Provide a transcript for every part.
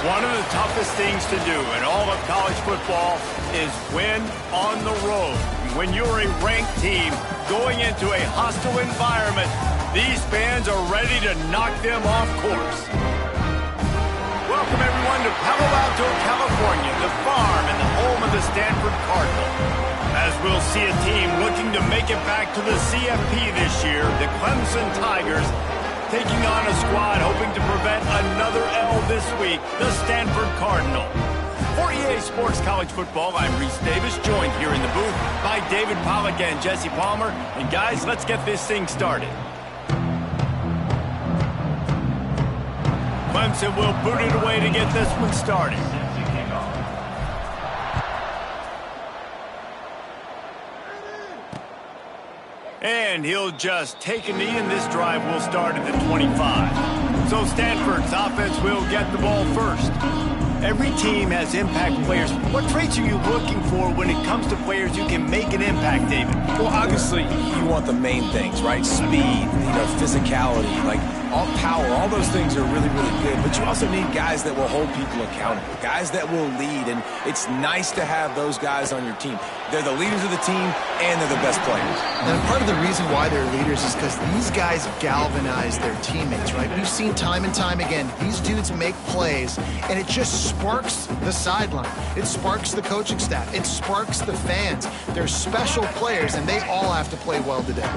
One of the toughest things to do in all of college football is win on the road. When you're a ranked team going into a hostile environment, these fans are ready to knock them off course. Welcome everyone to Palo Alto, California, the farm and the home of the Stanford Cardinal. As we'll see a team looking to make it back to the CFP this year, the Clemson Tigers taking on a squad hoping to prevent another L this week, the Stanford Cardinal. For EA Sports College Football, I'm Reese Davis, joined here in the booth by David Pollack and Jesse Palmer. And guys, let's get this thing started. Clemson will boot it away to get this one started. And he'll just take a knee, and this drive will start at the 25. So Stanford's offense will get the ball first. Every team has impact players. What traits are you looking for when it comes to players who can make an impact, David? Well, obviously, you want the main things, right? Speed, physicality, like all power, all those things are really, really good. But you also need guys that will hold people accountable, guys that will lead. And it's nice to have those guys on your team. They're the leaders of the team, and they're the best players. And part of the reason why they're leaders is because these guys galvanize their teammates, right? We've seen time and time again, these dudes make plays, and it just sparks the sideline. It sparks the coaching staff. It sparks the fans. They're special players, and they all have to play well today.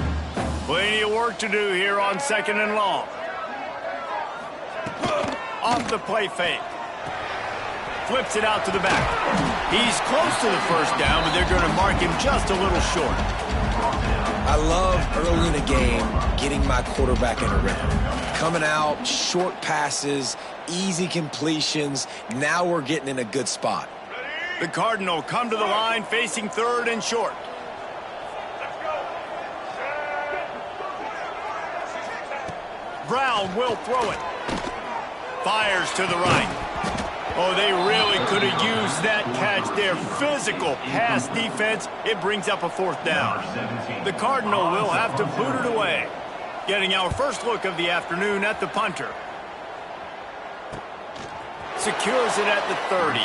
Plenty of work to do here on 2nd and long. Off the play fake. Flips it out to the back. He's close to the first down, but they're going to mark him just a little short. I love early in the game getting my quarterback in a rhythm. Coming out, short passes, easy completions. Now we're getting in a good spot. The Cardinal come to the line facing 3rd and short. Brown will throw it. Fires to the right. Oh, they really could have used that catch there. Physical pass defense. It brings up a 4th down. The Cardinal will have to boot it away. Getting our first look of the afternoon at the punter. Secures it at the 30.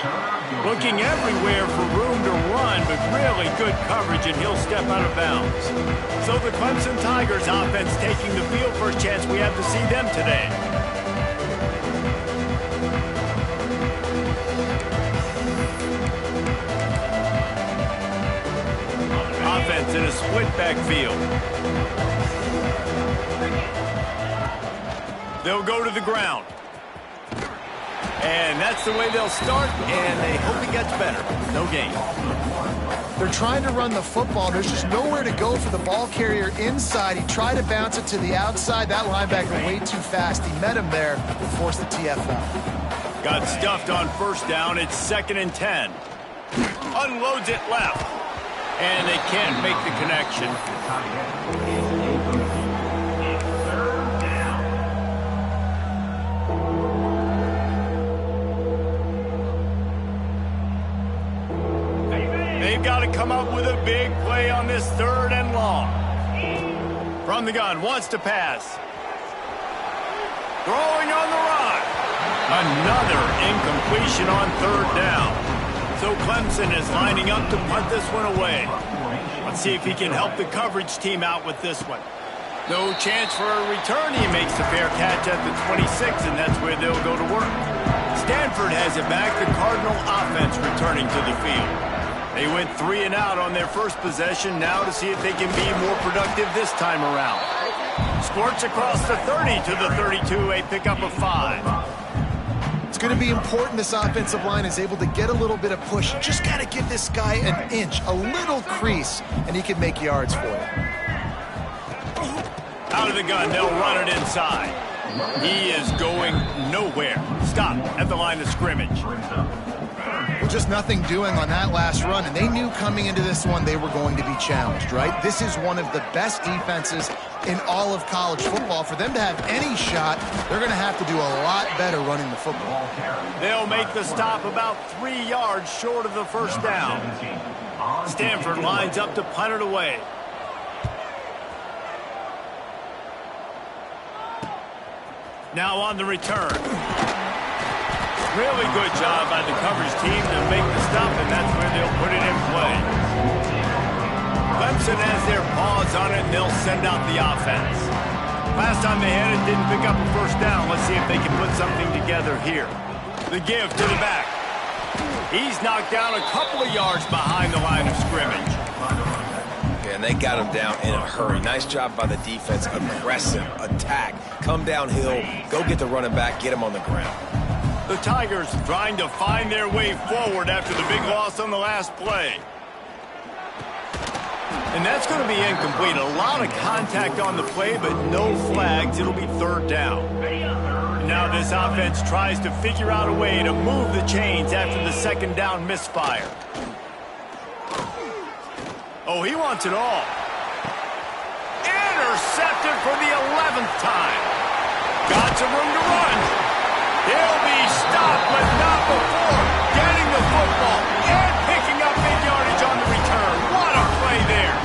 Looking everywhere for room to run, but really good coverage, and he'll step out of bounds. So the Clemson Tigers offense taking the field. First chance we have to see them today. Offense in a split backfield. They'll go to the ground. And that's the way they'll start, and they hope he gets better. No gain. They're trying to run the football. There's just nowhere to go for the ball carrier inside. He tried to bounce it to the outside. That linebacker way too fast. He met him there and forced the TFL. Got stuffed on first down. It's 2nd and 10. Unloads it left. And they can't make the connection. They've got to come up with a big play on this 3rd and long. From the gun, wants to pass. Throwing on the run. Another incompletion on 3rd down. So Clemson is lining up to punt this one away. Let's see if he can help the coverage team out with this one. No chance for a return. He makes the fair catch at the 26, and that's where they'll go to work. Stanford has it back. The Cardinal offense returning to the field. They went 3 and out on their first possession. Now to see if they can be more productive this time around. Squirts across the 30 to the 32, a pickup of 5. It's going to be important this offensive line is able to get a little bit of push. You just got to give this guy an inch, a little crease, and he can make yards for it. Out of the gun, they'll run it inside. He is going nowhere. Stop at the line of scrimmage. Well, just nothing doing on that last run, and they knew coming into this one they were going to be challenged, right? This is one of the best defenses in all of college football. For them to have any shot, they're going to have to do a lot better running the football. They'll make the stop about 3 yards short of the first down. Stanford lines up to punt it away. Now on the return. Really good job by the coverage team to make the stop, and that's where they'll put it in play. Clemson has their paws on it, and they'll send out the offense. Last time they had it, didn't pick up a first down. Let's see if they can put something together here. The give to the back. He's knocked down a couple of yards behind the line of scrimmage. And they got him down in a hurry. Nice job by the defense. Aggressive attack. Come downhill. Go get the running back. Get him on the ground. The Tigers trying to find their way forward after the big loss on the last play. And that's going to be incomplete. A lot of contact on the play, but no flags. It'll be third down. Now this offense tries to figure out a way to move the chains after the second down misfire. Oh, he wants it all. Intercepted for the 11th time. Got some room to run. He'll be stopped, but not before getting the football and picking up big yardage on the return. What a play there.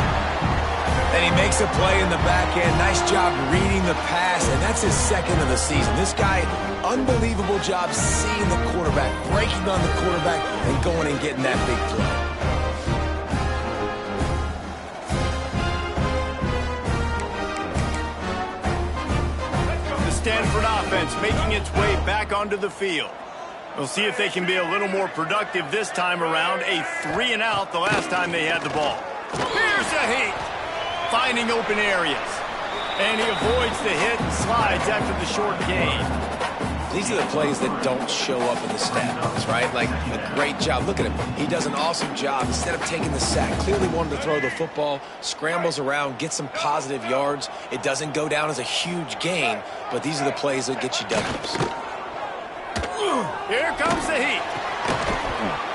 And he makes a play in the back end. Nice job reading the pass, and that's his second of the season. This guy, unbelievable job seeing the quarterback, breaking on the quarterback, and going and getting that big play. Stanford offense making its way back onto the field. We'll see if they can be a little more productive this time around. A 3-and-out the last time they had the ball. Here's a heat. Finding open areas. And he avoids the hit and slides after the short gain. These are the plays that don't show up in the stat books, right? Like a great job. Look at him. He does an awesome job. Instead of taking the sack, clearly wanted to throw the football, scrambles around, gets some positive yards. It doesn't go down as a huge gain, but these are the plays that get you W's. Here comes the heat.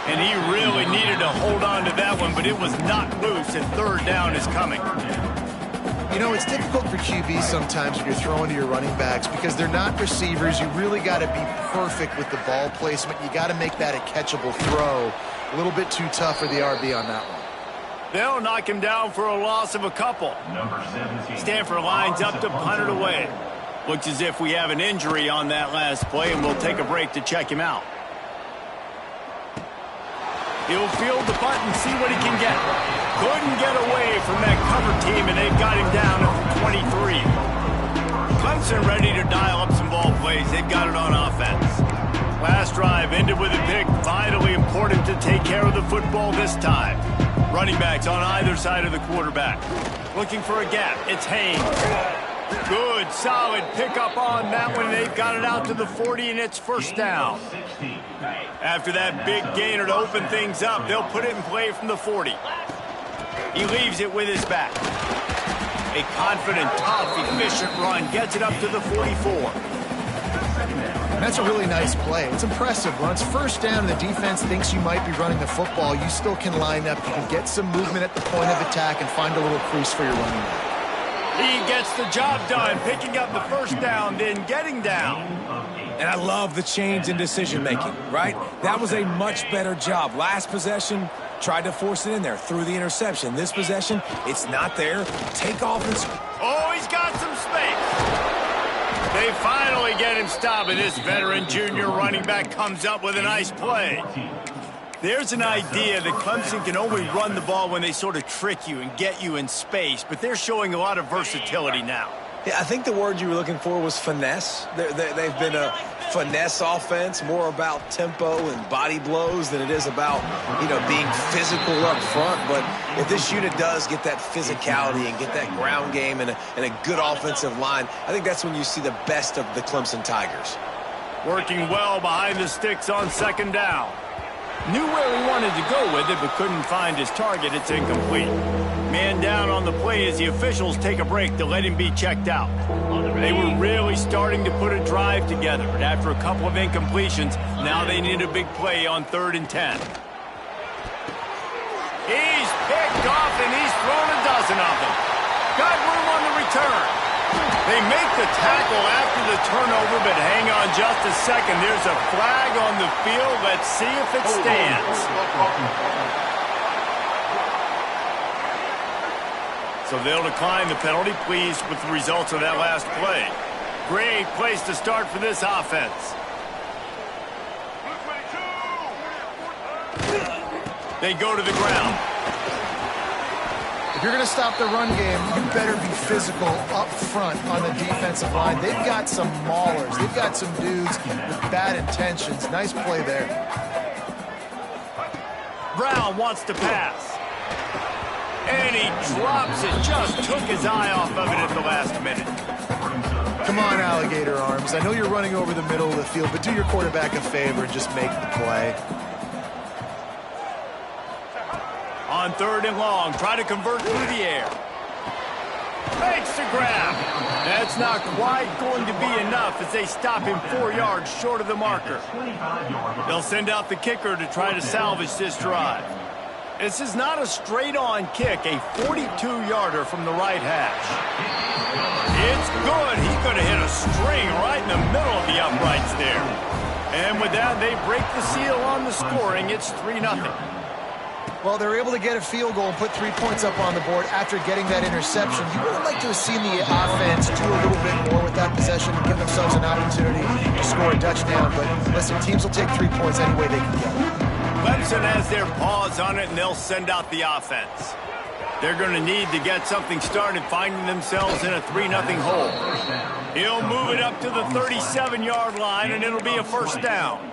And he really needed to hold on to that one, but it was not loose, and third down is coming. You know, it's difficult for QBs sometimes when you're throwing to your running backs because they're not receivers. You really got to be perfect with the ball placement. You got to make that a catchable throw. A little bit too tough for the RB on that one. They'll knock him down for a loss of a couple. Stanford lines up to punt it away. Looks as if we have an injury on that last play, and we'll take a break to check him out. He'll field the punt and see what he can get. Couldn't get away from that cover team, and they've got him down at the 23. Clemson ready to dial up some ball plays. They've got it on offense. Last drive ended with a pick. Vitally important to take care of the football this time. Running backs on either side of the quarterback. Looking for a gap. It's Haynes. Good, solid pickup on that one. They've got it out to the 40, and it's first down. After that big gainer to open things up, they'll put it in play from the 40. He leaves it with his back. A confident, tough, efficient run gets it up to the 44. And that's a really nice play. It's impressive. When it's first down and the defense thinks you might be running the football, you still can line up. You can get some movement at the point of attack and find a little crease for your running back. He gets the job done, picking up the first down, then getting down. And I love the change in decision-making, right? That was a much better job. Last possession, tried to force it in there, threw the interception. This possession, it's not there. Take off and... Oh, he's got some space. They finally get him stopped, and this veteran junior running back comes up with a nice play. There's an idea that Clemson can only run the ball when they sort of trick you and get you in space, but they're showing a lot of versatility now. Yeah, I think the word you were looking for was finesse. They've been a finesse offense, more about tempo and body blows than it is about, being physical up front. But if this unit does get that physicality and get that ground game and a good offensive line, I think that's when you see the best of the Clemson Tigers. Working well behind the sticks on second down. Knew where he wanted to go with it, but couldn't find his target. It's incomplete. Man down on the play as the officials take a break to let him be checked out. They were really starting to put a drive together, but after a couple of incompletions, now they need a big play on 3rd and 10. He's picked off, and he's thrown a dozen of them. Got room on the return. They make the tackle after the turnover, but hang on just a second. There's a flag on the field. Let's see if it stands. So they'll decline the penalty, pleased with the results of that last play. Great place to start for this offense. They go to the ground. If you're going to stop the run game, you better be physical up front on the defensive line. They've got some maulers. They've got some dudes with bad intentions. Nice play there. Brown wants to pass. And he drops it. Just took his eye off of it at the last minute. Come on, alligator arms. I know you're running over the middle of the field, but do your quarterback a favor and just make the play. On 3rd and long, try to convert through the air. Makes the grab. That's not quite going to be enough as they stop him 4 yards short of the marker. They'll send out the kicker to try to salvage this drive. This is not a straight-on kick, a 42-yarder from the right hash. It's good. He could have hit a string right in the middle of the uprights there. And with that, they break the seal on the scoring. It's 3-0. Well, they're able to get a field goal and put 3 points up on the board after getting that interception. You would have liked to have seen the offense do a little bit more with that possession and give themselves an opportunity to score a touchdown. But listen, teams will take 3 points any way they can get it. Clemson has their paws on it, and they'll send out the offense. They're going to need to get something started, finding themselves in a 3-0 hole. He'll move it up to the 37-yard line, and it'll be a first down.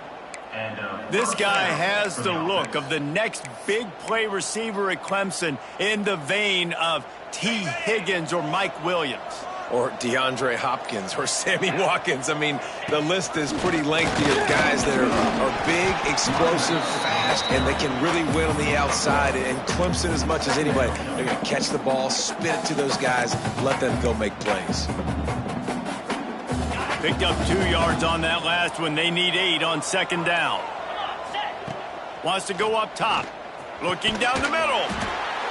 This guy has the look of the next big play receiver at Clemson in the vein of T. Higgins or Mike Williams. Or DeAndre Hopkins or Sammy Watkins. I mean, the list is pretty lengthy of guys that are big, explosive, fast, and they can really win on the outside. And Clemson, as much as anybody, they're going to catch the ball, spin it to those guys, let them go make plays. Picked up 2 yards on that last one. They need 8 on 2nd down. Wants to go up top. Looking down the middle.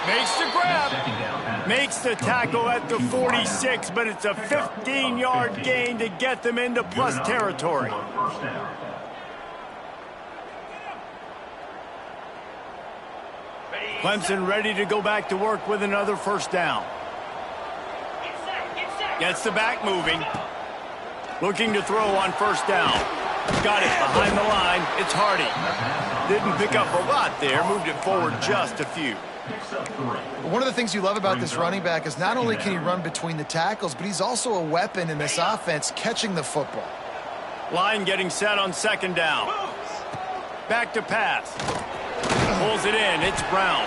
Makes the grab. Makes the tackle at the 46, but it's a 15-yard gain to get them into plus territory. Clemson ready to go back to work with another first down. Gets the back moving. Looking to throw on first down. Got it behind the line. It's Hardy. Didn't pick up a lot there. Moved it forward just a few. One of the things you love about this running back is not only can he run between the tackles, but he's also a weapon in this offense catching the football. Line getting set on 2nd down. Back to pass. Pulls it in. It's Brown.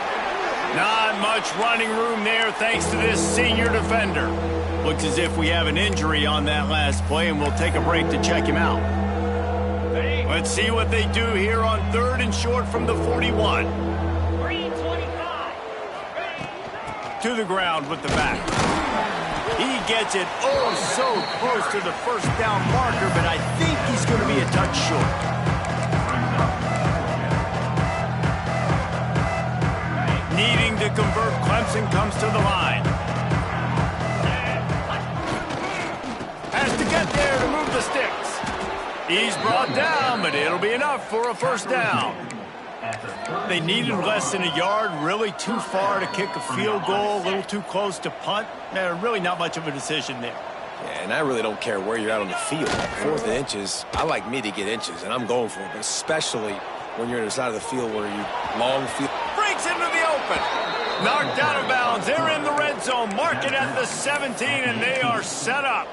Not much running room there thanks to this senior defender. Looks as if we have an injury on that last play, and we'll take a break to check him out. Let's see what they do here on 3rd and short from the 41. To the ground with the back. He gets it oh so close to the first down marker, but I think he's going to be a touch short. Needing to convert, Clemson comes to the line. Has to get there to move the sticks. He's brought down, but it'll be enough for a first down. They needed less than a yard, really too far to kick a field goal, a little too close to punt. Really not much of a decision there. Yeah, and I really don't care where you're at on the field. 4th and inches, I like me to get inches, and I'm going for it, but especially when you're on the side of the field where you long field. Breaks into the open. Knocked out of bounds. They're in the red zone. Mark it at the 17, and they are set up.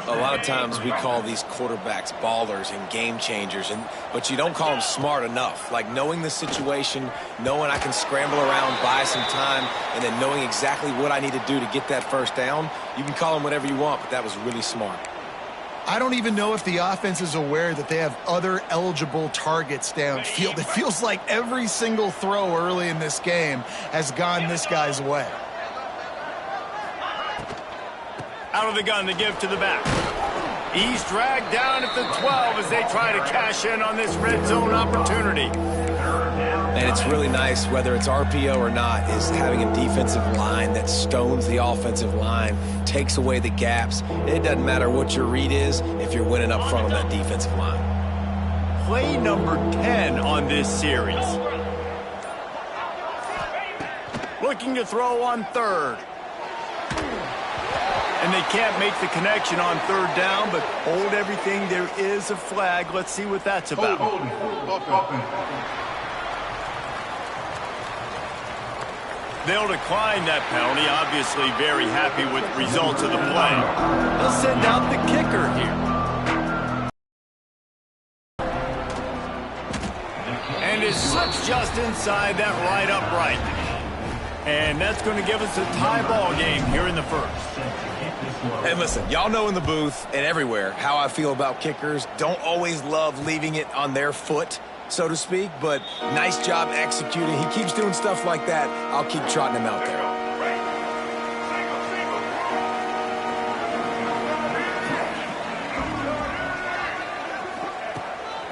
A lot of times we call these quarterbacks ballers and game changers, but you don't call them smart enough. Like knowing the situation, knowing I can scramble around, buy some time, and then knowing exactly what I need to do to get that first down. You can call them whatever you want, but that was really smart. I don't even know if the offense is aware that they have other eligible targets downfield. It feels like every single throw early in this game has gone this guy's way. Out of the gun to give to the back. He's dragged down at the 12 as they try to cash in on this red zone opportunity. And it's really nice, whether it's RPO or not, is having a defensive line that stones the offensive line, takes away the gaps. It doesn't matter what your read is if you're winning up front on that defensive line. Play number 10 on this series. Looking to throw on 3rd. And they can't make the connection on 3rd down, but hold everything. There is a flag. Let's see what that's about. They'll decline that penalty, obviously very happy with the results of the play. They'll send out the kicker here. And it slips just inside that right upright. And that's going to give us a tie ball game here in the first. And listen, y'all know in the booth and everywhere how I feel about kickers. Don't always love leaving it on their foot, so to speak, but nice job executing. He keeps doing stuff like that. I'll keep trotting him out there.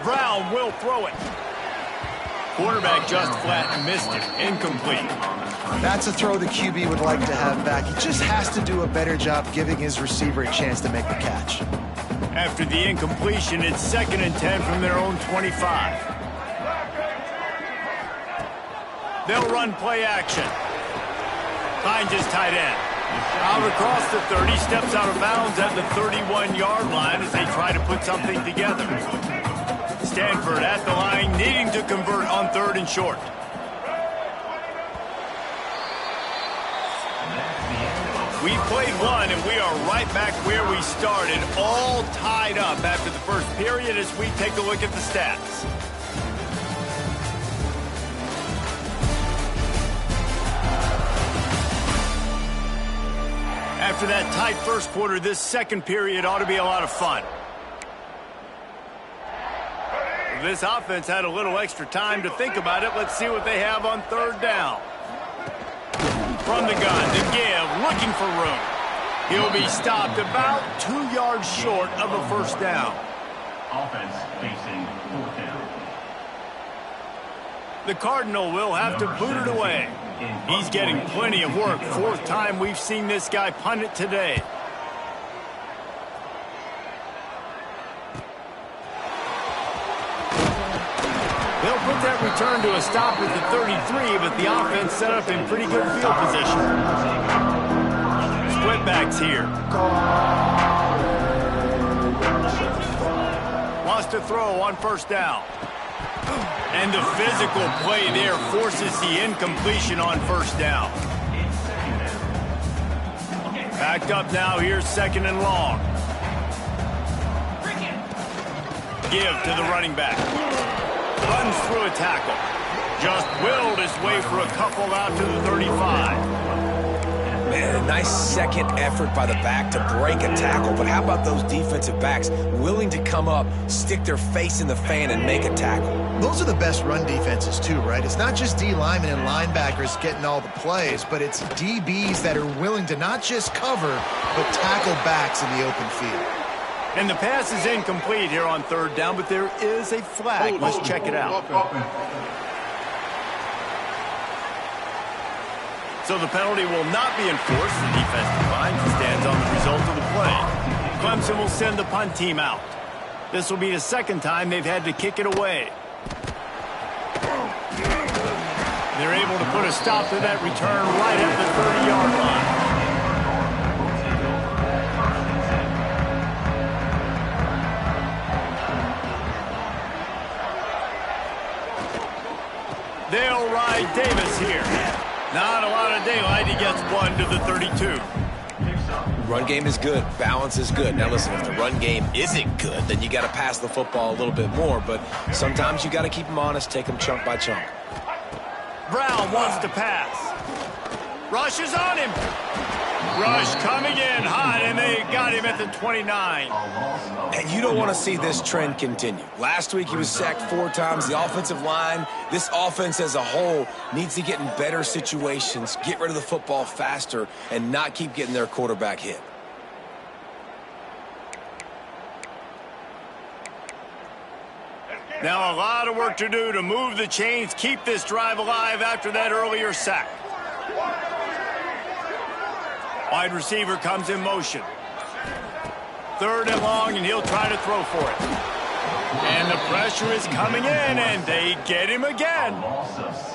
Brown will throw it. Quarterback just flat missed it. Incomplete. That's a throw the QB would like to have back. He just has to do a better job giving his receiver a chance to make the catch. After the incompletion, it's 2nd and 10 from their own 25. They'll run play action. Finds his tight end. Out across the 30, steps out of bounds at the 31-yard line as they try to put something together. Stanford at the line, needing to convert on 3rd and short. We played one, and we are right back where we started, all tied up after the first period as we take a look at the stats. After that tight first quarter, this second period ought to be a lot of fun. This offense had a little extra time to think about it. Let's see what they have on 3rd down. From the gun to give, looking for room. He'll be stopped about 2 yards short of a first down. Offense facing 4th down. The Cardinal will have to boot it away. He's getting plenty of work. 4th time we've seen this guy punt it today. They'll put that return to a stop at the 33, but the offense set up in pretty good field position. Split backs here. Wants to throw on 1st down. And the physical play there forces the incompletion on 1st down. Backed up now, here's 2nd and long. Give to the running back. Runs through a tackle. Just willed his way for a couple out to the 35. Man, a nice second effort by the back to break a tackle. But how about those defensive backs willing to come up, stick their face in the fan, and make a tackle? Those are the best run defenses too, right? It's not just D linemen and linebackers getting all the plays, but it's DBs that are willing to not just cover, but tackle backs in the open field. And the pass is incomplete here on 3rd down, but there is a flag. Let's check it out. So the penalty will not be enforced. The defensive line stands on the result of the play. Clemson will send the punt team out. This will be the 2nd time they've had to kick it away. They're able to put a stop to that return right at the 30-yard line. They'll ride Davis here. Not a lot of daylight. He gets 1 to the 32. Run game is good. Balance is good. Now, listen, if the run game isn't good, then you got to pass the football a little bit more. But sometimes you got to keep them honest, take them chunk by chunk. Brown wants to pass. Rush is on him. Rush coming in hot, and they got him at the 29. And you don't want to see this trend continue. Last week he was sacked 4 times. The offensive line, this offense as a whole, needs to get in better situations, get rid of the football faster, and not keep getting their quarterback hit. Now a lot of work to do to move the chains, keep this drive alive after that earlier sack. Wide receiver comes in motion. 3rd and long, and he'll try to throw for it. And the pressure is coming in, and they get him again.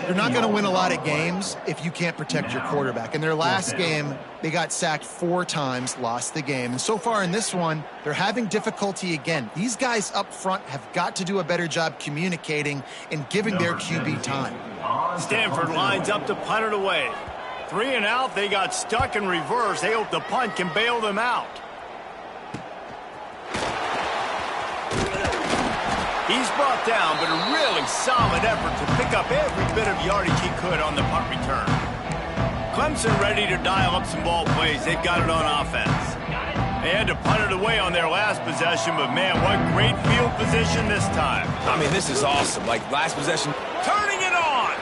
You're not going to win a lot of games if you can't protect your quarterback. In their last game, they got sacked 4 times, lost the game. And so far in this one, they're having difficulty again. These guys up front have got to do a better job communicating and giving their QB time. Stanford lines up to punt it away. 3 and out. They got stuck in reverse. They hope the punt can bail them out. He's brought down, but a really solid effort to pick up every bit of yardage he could on the punt return. Clemson ready to dial up some ball plays. They've got it on offense. They had to punt it away on their last possession, but man, what great field position this time. I mean, this is awesome. Like, last possession. Turning it on.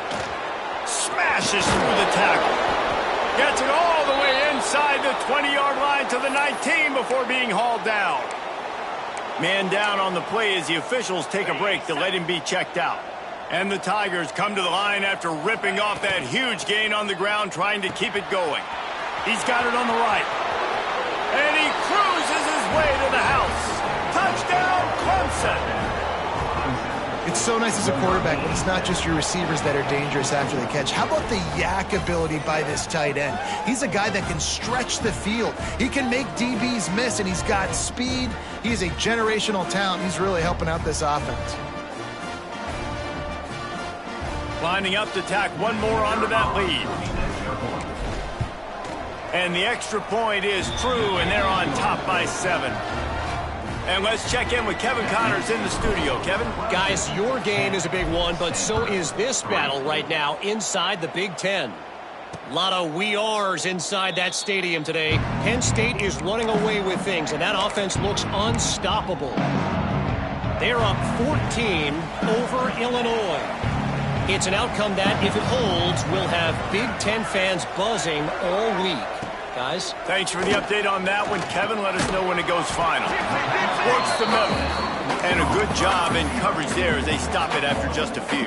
Smashes through the tackle. Gets it all the way inside the 20-yard line to the 19 before being hauled down. Man down on the play as the officials take a break to let him be checked out. And the Tigers come to the line after ripping off that huge gain on the ground, trying to keep it going. He's got it on the right. And he cruises his way to the house. Touchdown, Clemson. It's so nice as a quarterback, but it's not just your receivers that are dangerous after the catch. How about the yak ability by this tight end? He's a guy that can stretch the field. He can make DBs miss, and he's got speed. He's a generational talent. He's really helping out this offense. Lining up to tack one more onto that lead. And the extra point is true, and they're on top by 7. And let's check in with Kevin Connors in the studio. Kevin? Guys, your game is a big one, but so is this battle right now inside the Big Ten. A lot of we ares inside that stadium today. Penn State is running away with things, and that offense looks unstoppable. They're up 14 over Illinois. It's an outcome that, if it holds, will have Big Ten fans buzzing all week. Guys? Thanks for the update on that one, Kevin. Let us know when it goes final. Works the middle. And a good job in coverage there as they stop it after just a few.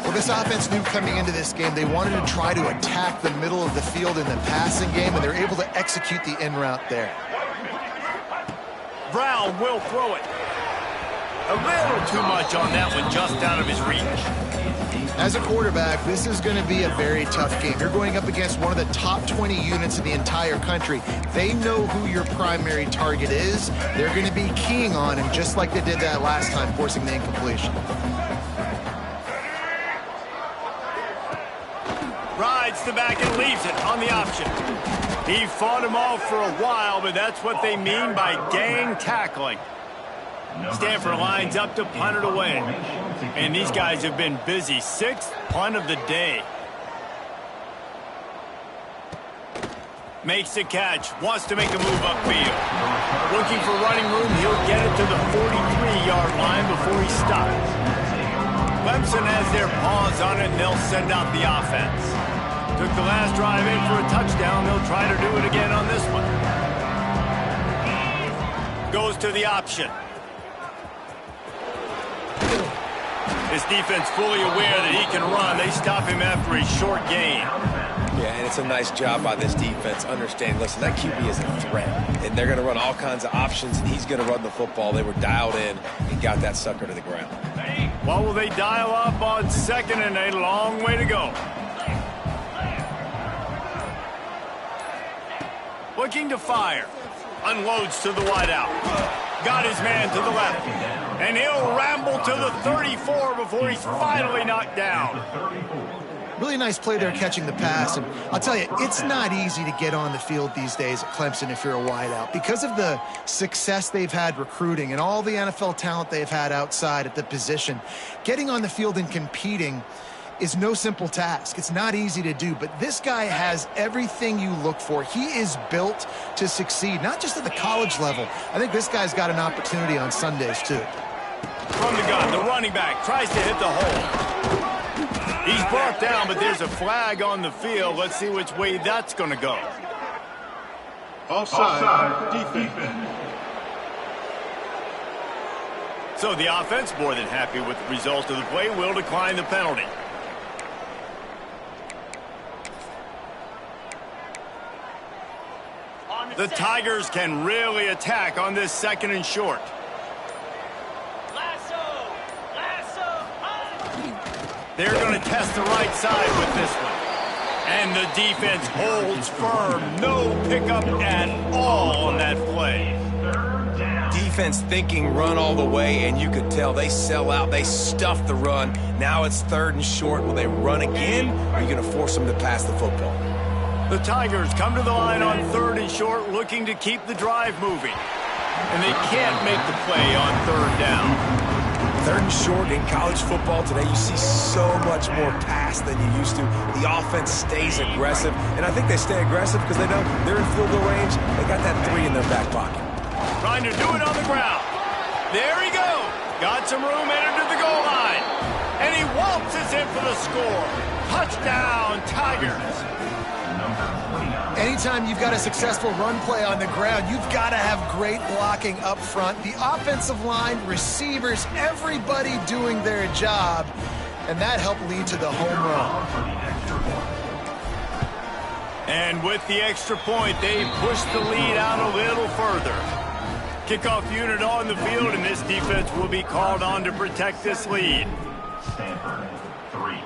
Well, this offense knew coming into this game they wanted to try to attack the middle of the field in the passing game, and they're able to execute the in route there. Brown will throw it. A little too much on that one, just out of his reach. As a quarterback, this is going to be a very tough game. You're going up against one of the top 20 units in the entire country. They know who your primary target is. They're going to be keying on him, just like they did that last time, forcing the incompletion. Rides the back and leaves it on the option. He fought him off for a while, but that's what they mean by gang tackling. Stanford lines up to punt it away. And these guys have been busy. 6th punt of the day. Makes the catch. Wants to make a move upfield. Looking for running room. He'll get it to the 43-yard line before he stops. Clemson has their paws on it, and they'll send out the offense. Took the last drive in for a touchdown. They'll try to do it again on this one. Goes to the option. This defense fully aware that he can run. They stop him after a short gain. Yeah, and it's a nice job by this defense understanding, listen, that QB is a threat. And they're going to run all kinds of options, and he's going to run the football. They were dialed in and got that sucker to the ground. What will they dial up on 2nd and a long way to go? Looking to fire. Unloads to the wideout. Got his man to the left. And he'll ramble to the 34 before he's finally knocked down. Really nice play there catching the pass. And I'll tell you, it's not easy to get on the field these days at Clemson if you're a wideout. Because of the success they've had recruiting and all the NFL talent they've had outside at the position, getting on the field and competing is no simple task. It's not easy to do, but this guy has everything you look for. He is built to succeed, not just at the college level. I think this guy's got an opportunity on Sundays, too. From the gun, the running back tries to hit the hole. He's brought down, but there's a flag on the field. Let's see which way that's going to go. Offside, defense. So the offense, more than happy with the result of the play, will decline the penalty. The Tigers can really attack on this 2nd and short. They're going to test the right side with this one. And the defense holds firm. No pickup at all on that play. defense thinking run all the way, and you could tell they sell out. They stuff the run. Now it's 3rd and short. Will they run again, or are you going to force them to pass the football? The Tigers come to the line on 3rd and short, looking to keep the drive moving. And they can't make the play on 3rd down. 3rd and short in college football today, you see so much more pass than you used to. The offense stays aggressive, and I think they stay aggressive because they know they're in field goal range. They got that 3 in their back pocket. Trying to do it on the ground. There he goes. Got some room, entered to the goal line. And he waltzes in for the score. Touchdown, Tigers. Anytime you've got a successful run play on the ground, you've got to have great blocking up front. The offensive line, receivers, everybody doing their job. And that helped lead to the home run. And with the extra point, they push the lead out a little further. Kickoff unit on the field, and this defense will be called on to protect this lead. Stanford, 3.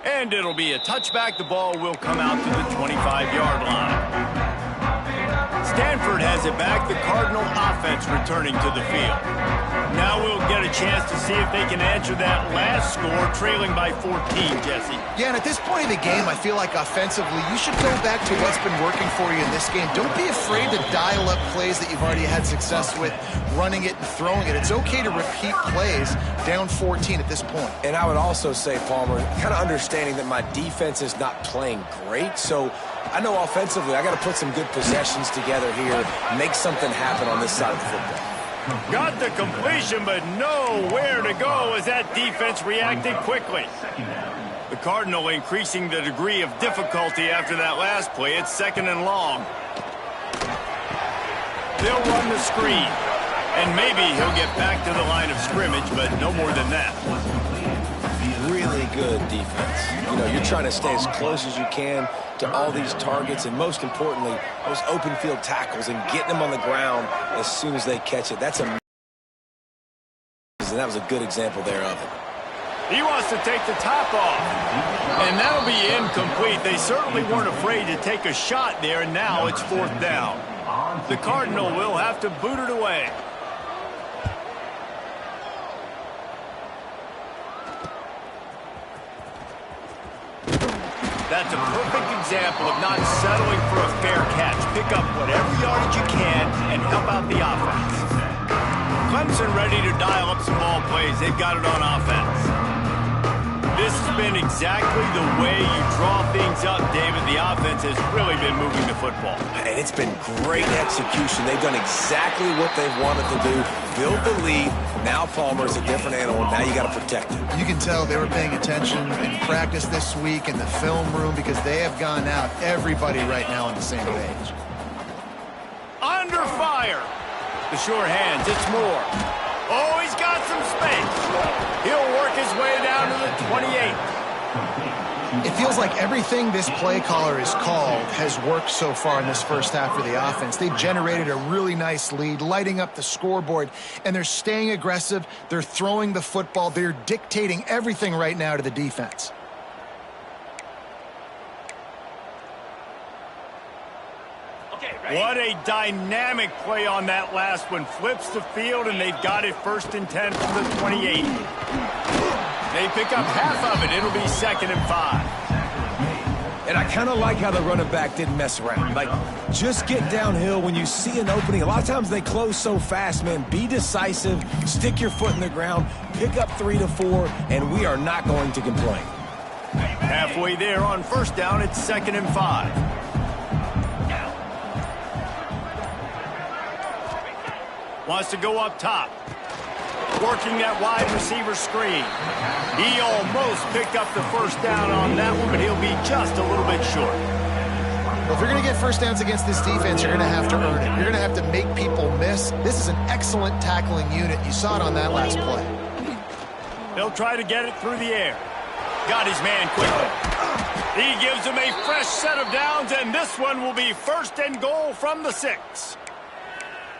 And it'll be a touchback. The ball will come out to the 25-yard line. Stanford has it back. The Cardinal offense returning to the field. Now we'll get a chance to see if they can answer that last score, trailing by 14, Jesse. Yeah, and at this point of the game, I feel like offensively, you should go back to what's been working for you in this game. Don't be afraid to dial up plays that you've already had success with, running it and throwing it. It's okay to repeat plays down 14 at this point. And I would also say, Palmer, kind of understanding that my defense is not playing great, so I know offensively I got to put some good possessions together here, make something happen on this side of the football. Got the completion, but nowhere to go as that defense reacted quickly. The Cardinal increasing the degree of difficulty after that last play. It's 2nd and long. They'll run the screen, and maybe he'll get back to the line of scrimmage, but no more than that. Really good defense. You know, you're trying to stay as close as you can to all these targets, and most importantly, those open field tackles and getting them on the ground as soon as they catch it. That's amazing, and that was a good example there of it. He wants to take the top off, and that'll be incomplete. They certainly weren't afraid to take a shot there, and now it's 4th down. The Cardinal will have to boot it away. That's a perfect example of not settling for a fair catch. Pick up whatever yardage you can and help out the offense. Clemson ready to dial up some ball plays. They've got it on offense. This has been exactly the way you draw things up, David. The offense has really been moving the football. And it's been great execution. They've done exactly what they've wanted to do. Build the lead. Now Palmer's a different animal. Now you got to protect him. You can tell they were paying attention in practice this week in the film room because they have gone out, everybody right now on the same page. Under fire. The sure hands. It's Moore. Oh, he's got some space. He'll work his way down to the 28. It feels like everything this play caller has called has worked so far in this first half for the offense. They've generated a really nice lead, lighting up the scoreboard, and they're staying aggressive. They're throwing the football. They're dictating everything right now to the defense. What a dynamic play on that last one. Flips the field, and they've got it 1st and 10 from the 28. They pick up half of it. It'll be 2nd and 5. And I kind of like how the running back didn't mess around. Like, just get downhill when you see an opening. A lot of times they close so fast, man. Be decisive. Stick your foot in the ground. Pick up 3 to 4, and we are not going to complain. Halfway there on 1st down, it's 2nd and 5. Wants to go up top. Working that wide receiver screen. He almost picked up the 1st down on that one, but he'll be just a little bit short. Well, if you're going to get 1st downs against this defense, you're going to have to earn it. You're going to have to make people miss. This is an excellent tackling unit. You saw it on that last play. They'll try to get it through the air. Got his man quickly. He gives him a fresh set of downs, and this one will be 1st and goal from the 6.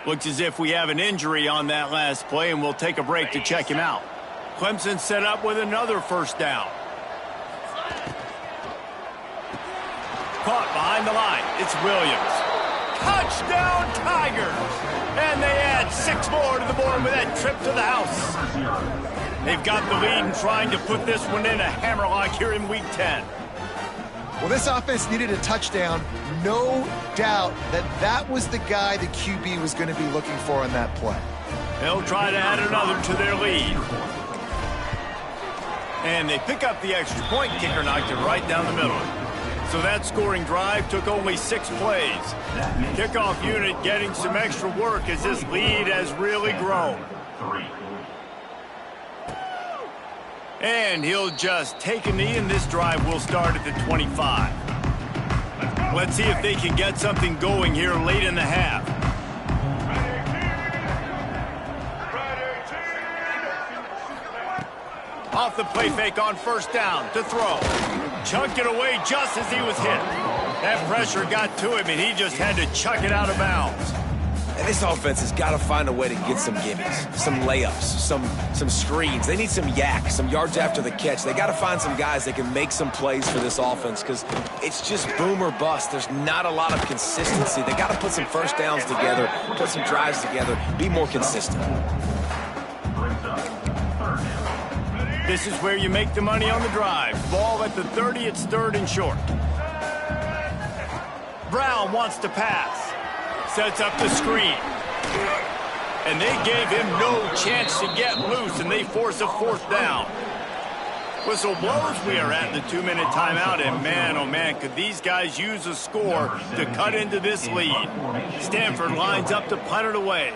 Looks as if we have an injury on that last play, and we'll take a break to check him out. Clemson set up with another 1st down. Caught behind the line. It's Williams. Touchdown, Tigers! And they add 6 more to the board with that trip to the house. They've got the lead and trying to put this one in a hammerlock here in Week 10. Well, this offense needed a touchdown. No doubt that was the guy the QB was going to be looking for on that play. They'll try to add another to their lead. And they pick up the extra point. Kicker knocked it right down the middle. So that scoring drive took only 6 plays. Kickoff unit getting some extra work as this lead has really grown. And he'll just take a knee, and this drive will start at the 25. Let's see if they can get something going here late in the half. Off the play fake on first down to throw. Chunked it away just as he was hit. That pressure got to him, and he just had to chuck it out of bounds. And this offense has got to find a way to get some gimmies, some layups, some screens. They need some yak, some yards after the catch. They got to find some guys that can make some plays for this offense because it's just boom or bust. There's not a lot of consistency. They got to put some first downs together, put some drives together, be more consistent. This is where you make the money on the drive. Ball at the 30, it's 3rd and short. Brown wants to pass. Sets up the screen. And they gave him no chance to get loose, and they force a 4th down. Whistle blows. We are at the 2-minute timeout, and man, oh man, could these guys use a score to cut into this lead. Stanford lines up to punt it away.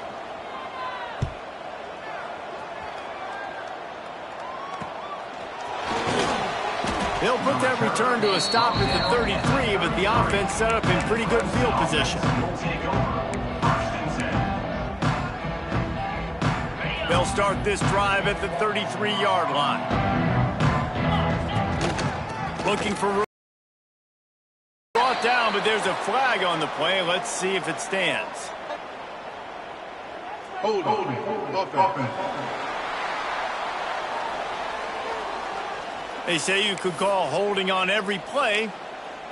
They'll put that return to a stop at the 33, but the offense set up in pretty good field position. They'll start this drive at the 33-yard line. Looking for room. Brought down, but there's a flag on the play. Let's see if it stands. Holding. Offense. They say you could call holding on every play.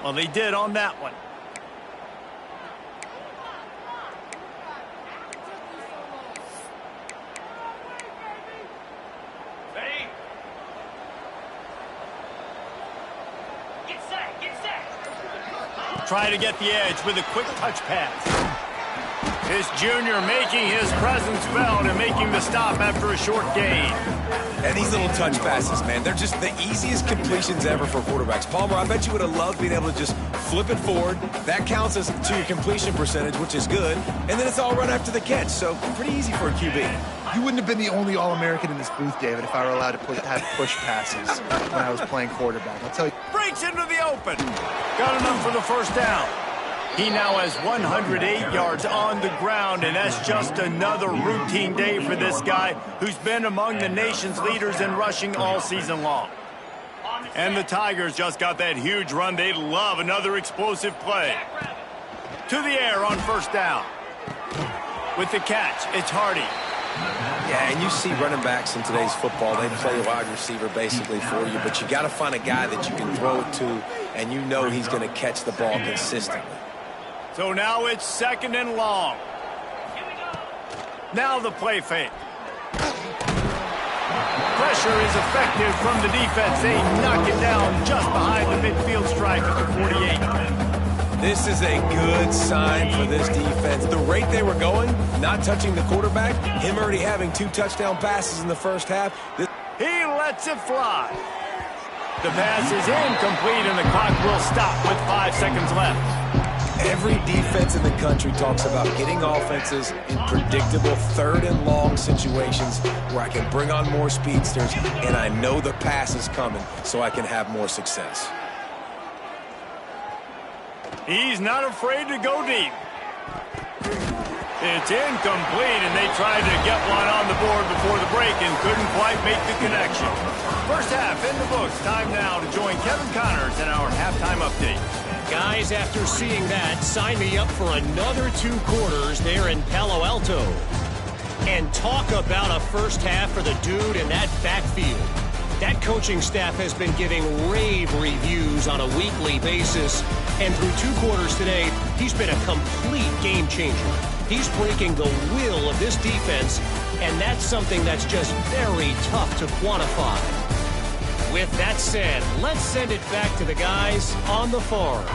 Well, they did on that one. Ready? Get set. Try to get the edge with a quick touch pass. This junior making his presence felt and making the stop after a short gain. And these little touch passes, man, they're just the easiest completions ever for quarterbacks. Palmer, I bet you would have loved being able to just flip it forward. That counts as to your completion percentage, which is good. And then it's all run after the catch, so pretty easy for a QB. You wouldn't have been the only All-American in this booth, David, if I were allowed to have push passes when I was playing quarterback. I'll tell you. Breaks into the open. Got enough for the first down. He now has 108 yards on the ground, and that's just another routine day for this guy who's been among the nation's leaders in rushing all season long. And the Tigers just got that huge run. They love another explosive play. To the air on first down. With the catch, it's Hardy. Yeah, and you see running backs in today's football, they play wide receiver basically for you, but you got to find a guy that you can throw it to, and you know he's going to catch the ball consistently. So now it's 2nd and long. Now the play fake. Pressure is effective from the defense. They knock it down just behind the midfield stripe at the 48. This is a good sign for this defense. The rate they were going, not touching the quarterback, him already having 2 touchdown passes in the first half. He lets it fly. The pass is incomplete, and the clock will stop with 5 seconds left. Every defense in the country talks about getting offenses in predictable 3rd and long situations where I can bring on more speedsters and I know the pass is coming so I can have more success. He's not afraid to go deep. It's incomplete, and they tried to get one on the board before the break and couldn't quite make the connection. First half in the books. Time now to join Kevin Connors in our halftime update. Guys, after seeing that, sign me up for another 2 quarters there in Palo Alto. And talk about a first half for the dude in that backfield. That coaching staff has been giving rave reviews on a weekly basis. And through 2 quarters today, he's been a complete game changer. He's breaking the will of this defense, and that's something that's just very tough to quantify. With that said, let's send it back to the guys on the farm.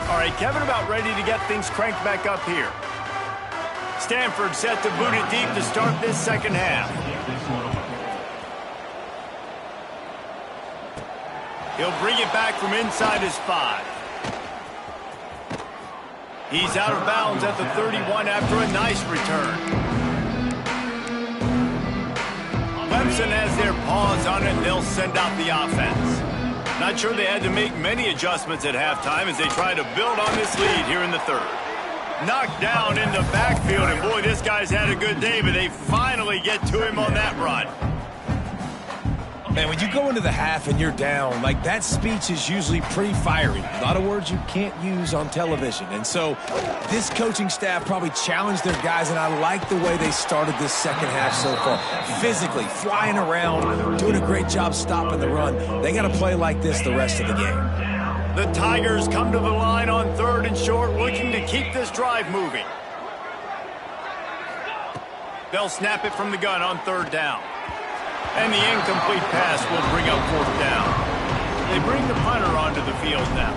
All right, Kevin, about ready to get things cranked back up here. Stanford set to boot it deep to start this second half. He'll bring it back from inside his 5. He's out of bounds at the 31 after a nice return. Clemson has their paws on it. They'll send out the offense. Not sure they had to make many adjustments at halftime as they try to build on this lead here in the 3rd. Knocked down in the backfield, and boy, this guy's had a good day, but they finally get to him on that run. Man, when you go into the half and you're down, like, that speech is usually pretty fiery. A lot of words you can't use on television. And so this coaching staff probably challenged their guys, and I like the way they started this second half so far. Physically, flying around, doing a great job stopping the run. They got to play like this the rest of the game. The Tigers come to the line on 3rd and short, looking to keep this drive moving. They'll snap it from the gun on 3rd down. And the incomplete pass will bring up 4th down. They bring the punter onto the field now.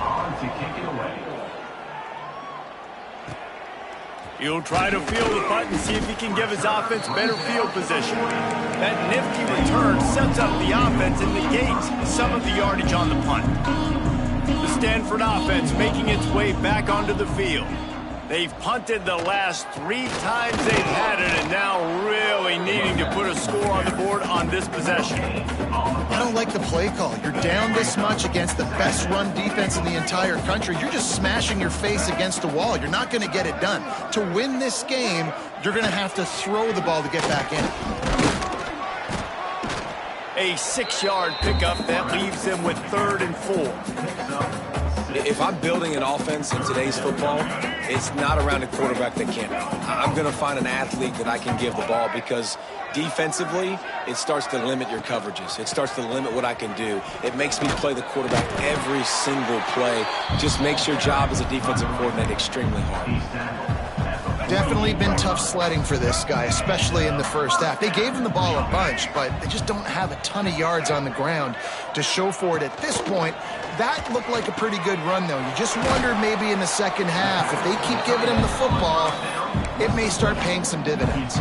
On to kick it away. He'll try to field the punt and see if he can give his offense better field position. That nifty return sets up the offense and negates some of the yardage on the punt. The Stanford offense making its way back onto the field. They've punted the last 3 times they've had it, and now really needing to put a score on the board on this possession. I don't like the play call. You're down this much against the best run defense in the entire country. You're just smashing your face against the wall. You're not going to get it done. To win this game, you're going to have to throw the ball to get back in. A 6-yard pickup that leaves them with 3rd and 4. If I'm building an offense in today's football, it's not around a quarterback that can't run. I'm going to find an athlete that I can give the ball, because defensively, it starts to limit your coverages. It starts to limit what I can do. It makes me play the quarterback every single play. Just makes your job as a defensive coordinator extremely hard. Definitely been tough sledding for this guy, especially in the first half. They gave him the ball a bunch, but they just don't have a ton of yards on the ground to show for it at this point. That looked like a pretty good run, though. You just wonder maybe in the second half, if they keep giving him the football, it may start paying some dividends.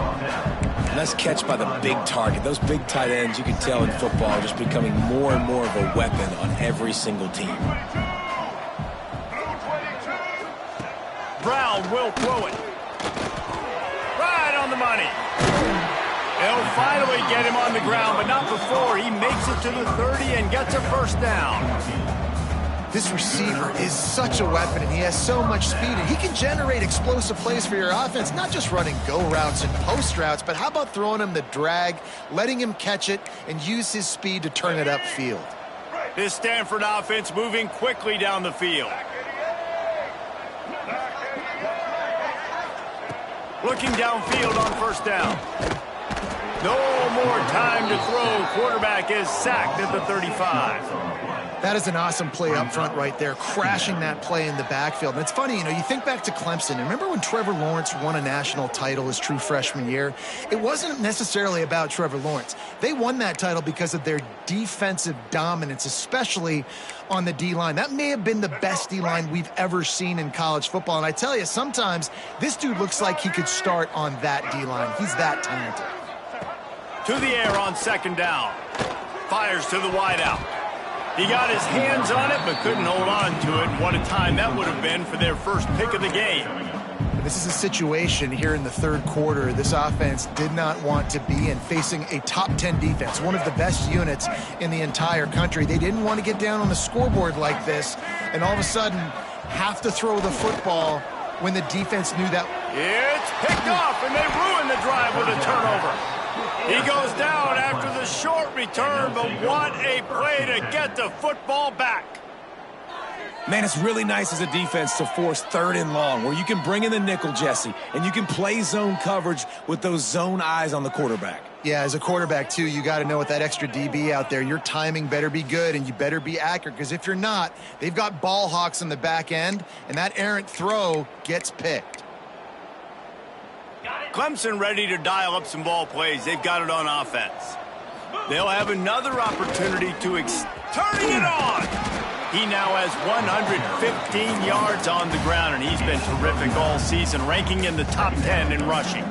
Nice catch by the big target. Those big tight ends, you can tell in football, are just becoming more and more of a weapon on every single team. Brown will throw it. Right on the money. They'll finally get him on the ground, but not before he makes it to the 30 and gets a 1st down. This receiver is such a weapon, and he has so much speed, and he can generate explosive plays for your offense, not just running go routes and post routes, but how about throwing him the drag, letting him catch it, and use his speed to turn it upfield. This Stanford offense moving quickly down the field. Looking downfield on 1st down. No more time to throw. Quarterback is sacked at the 35. That is an awesome play up front right there, crashing that play in the backfield. And it's funny, you know, you think back to Clemson. Remember when Trevor Lawrence won a national title his true freshman year? It wasn't necessarily about Trevor Lawrence. They won that title because of their defensive dominance, especially on the D-line. That may have been the best D-line we've ever seen in college football. And I tell you, sometimes this dude looks like he could start on that D-line. He's that talented. To the air on 2nd down. Fires to the wideout. He got his hands on it, but couldn't hold on to it. What a time that would have been for their first pick of the game. This is a situation here in the 3rd quarter this offense did not want to be in, facing a top 10 defense, one of the best units in the entire country. They didn't want to get down on the scoreboard like this, and all of a sudden have to throw the football when the defense knew that. It's picked off, and they ruin the drive with a turnover. He goes down after the short return, but what a play to get the football back. Man, it's really nice as a defense to force 3rd and long, where you can bring in the nickel, Jesse, and you can play zone coverage with those zone eyes on the quarterback. Yeah, as a quarterback, too, you got to know with that extra DB out there, your timing better be good and you better be accurate, because if you're not, they've got ball hawks in the back end, and that errant throw gets picked. Clemson ready to dial up some ball plays. They've got it on offense. They'll have another opportunity to turning it on. He now has 115 yards on the ground, and he's been terrific all season, ranking in the top 10 in rushing.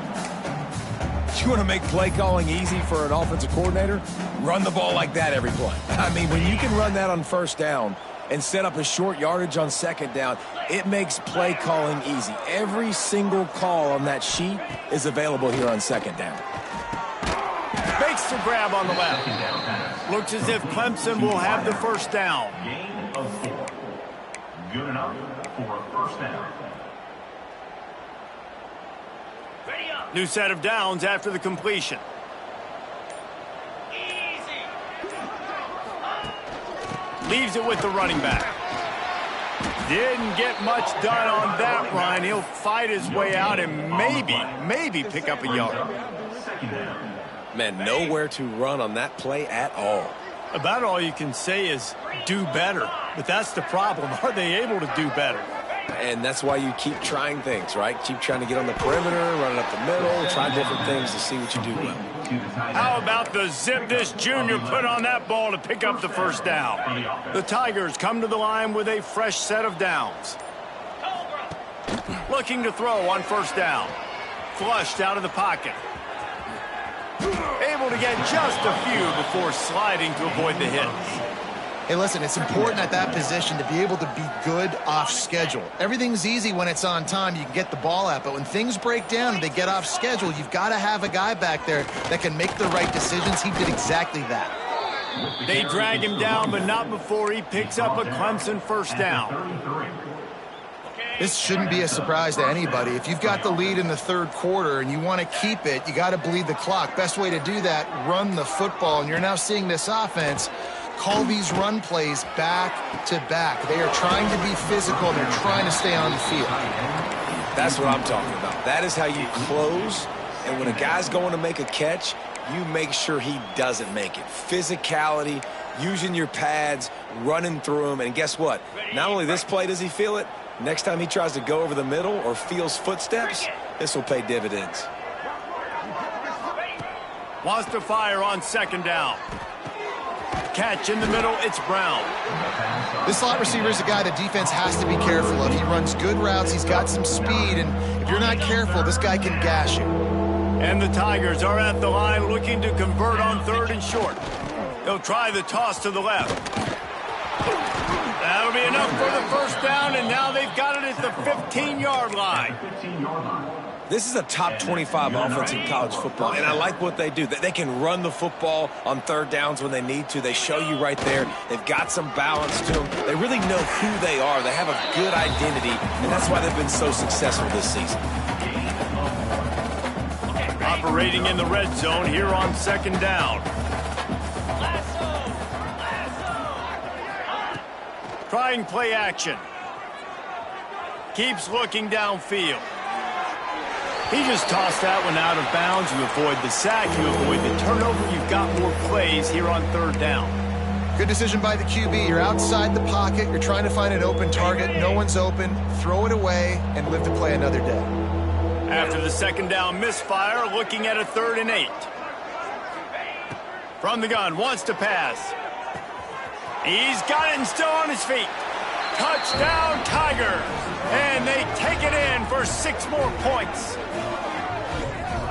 You want to make play calling easy for an offensive coordinator? Run the ball like that every play. I mean, when you can run that on 1st down and set up a short yardage on 2nd down, it makes play calling easy. Every single call on that sheet is available here on 2nd down. Makes the grab on the left. Looks as if Clemson will have the 1st down. Gain of 4. Good enough for a 1st down. New set of downs after the completion. Leaves it with the running back. Didn't get much done on that run. He'll fight his way out and maybe pick up a yard. Man, nowhere to run on that play at all. About all you can say is do better. But that's the problem. Are they able to do better? And that's why you keep trying things, right? Keep trying to get on the perimeter, run it up the middle, try different things to see what you do well. How about the zip this junior put on that ball to pick up the 1st down? The Tigers come to the line with a fresh set of downs. Looking to throw on 1st down. Flushed out of the pocket. Able to get just a few before sliding to avoid the hit. Hey, listen, it's important at that position to be able to be good off schedule. Everything's easy when it's on time. You can get the ball out. But when things break down and they get off schedule, you've got to have a guy back there that can make the right decisions. He did exactly that. They drag him down, but not before he picks up a Clemson 1st down. This shouldn't be a surprise to anybody. If you've got the lead in the 3rd quarter and you want to keep it, you got to bleed the clock. Best way to do that, run the football. And you're now seeing this offense call these run plays back to back. They are trying to be physical. They're trying to stay on the field. That's what I'm talking about. That is how you close. And when a guy's going to make a catch, you make sure he doesn't make it. Physicality, using your pads, running through them. And guess what? Not only this play does he feel it, next time he tries to go over the middle or feels footsteps, this will pay dividends. Wants to fire on 2nd down. Catch in the middle, it's Brown. This slot receiver is a guy the defense has to be careful of. He runs good routes, he's got some speed, and if you're not careful, this guy can gash you. And the Tigers are at the line looking to convert on 3rd and short. They'll try the toss to the left. That'll be enough for the 1st down, and now they've got it at the 15-yard line. This is a top 25 offense in college football, and I like what they do. They can run the football on 3rd downs when they need to. They show you right there. They've got some balance to them. They really know who they are. They have a good identity, and that's why they've been so successful this season. Operating in the red zone here on 2nd down. Trying play action. Keeps looking downfield. He just tossed that one out of bounds. You avoid the sack, you avoid the turnover. You've got more plays here on 3rd down. Good decision by the QB. You're outside the pocket. You're trying to find an open target. No one's open. Throw it away and live to play another day. After the 2nd down misfire, looking at a 3rd and 8. From the gun, wants to pass. He's got it and still on his feet. Touchdown, Tigers. And they take it in for 6 more points.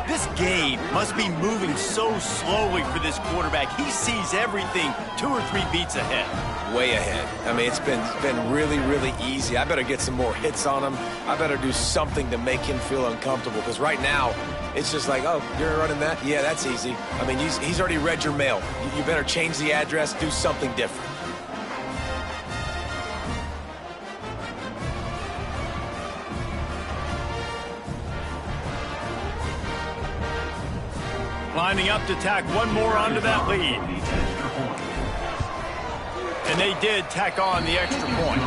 This game must be moving so slowly for this quarterback. He sees everything 2 or 3 beats ahead. Way ahead. I mean, it's been really, really easy. I better get some more hits on him. I better do something to make him feel uncomfortable, because right now, it's just like, oh, you're running that? Yeah, that's easy. I mean, he's already read your mail. You better change the address, do something different. Lining up to tack one more onto that lead. And they did tack on the extra point.